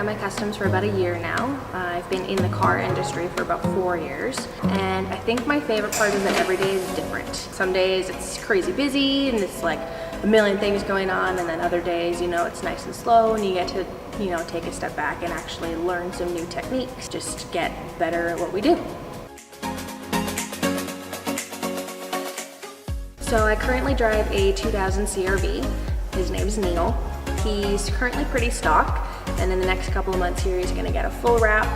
semi-customs for about a year now. I've been in the car industry for about 4 years, and I think my favorite part is that every day is different. Some days it's crazy busy and it's like a million things going on, and then other days, you know, it's nice and slow and you get to, you know, take a step back and actually learn some new techniques, just get better at what we do. So I currently drive a 2000 CRV. His name's Neil. He's currently pretty stock, and in the next couple of months here he's gonna get a full wrap,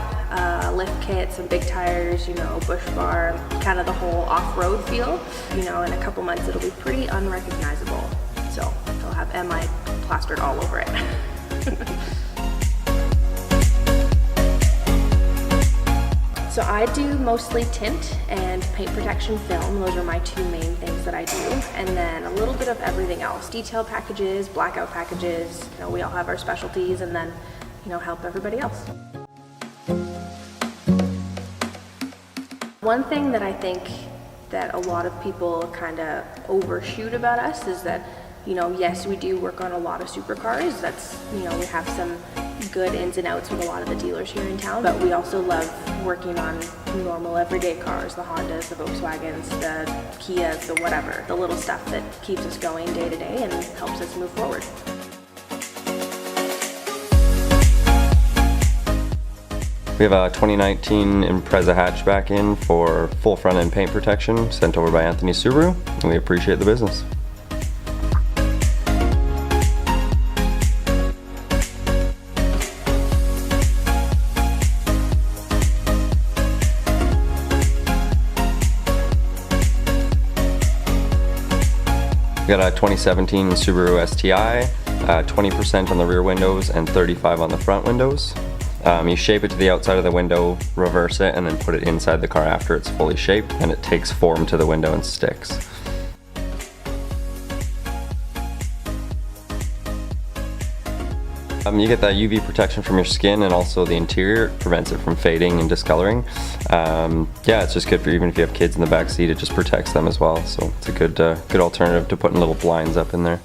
lift kit, some big tires, you know, bush bar, kind of the whole off-road feel. You know, in a couple months it'll be pretty unrecognizable. So he'll have MI plastered all over it. So I do mostly tint and paint protection film. Those are my two main things that I do. And then a little bit of everything else. Detail packages, blackout packages. You know, we all have our specialties, and then, you know, help everybody else. One thing that I think that a lot of people kind of overshoot about us is that, you know, yes, we do work on a lot of supercars. That's, you know, we have some good ins and outs with a lot of the dealers here in town, but we also love working on normal everyday cars, the Hondas, the Volkswagens, the Kias, the whatever, the little stuff that keeps us going day to day and helps us move forward. We have a 2019 Impreza hatchback in for full front end paint protection sent over by Anthony Subaru, and we appreciate the business. We got a 2017 Subaru STI, 20% on the rear windows and 35% on the front windows. You shape it to the outside of the window, reverse it, and then put it inside the car after it's fully shaped, and it takes form to the window and sticks. You get that UV protection from your skin, and also the interior. It prevents it from fading and discoloring. Yeah, it's just good for even if you have kids in the back seat. It just protects them as well. So it's a good alternative to putting little blinds up in there.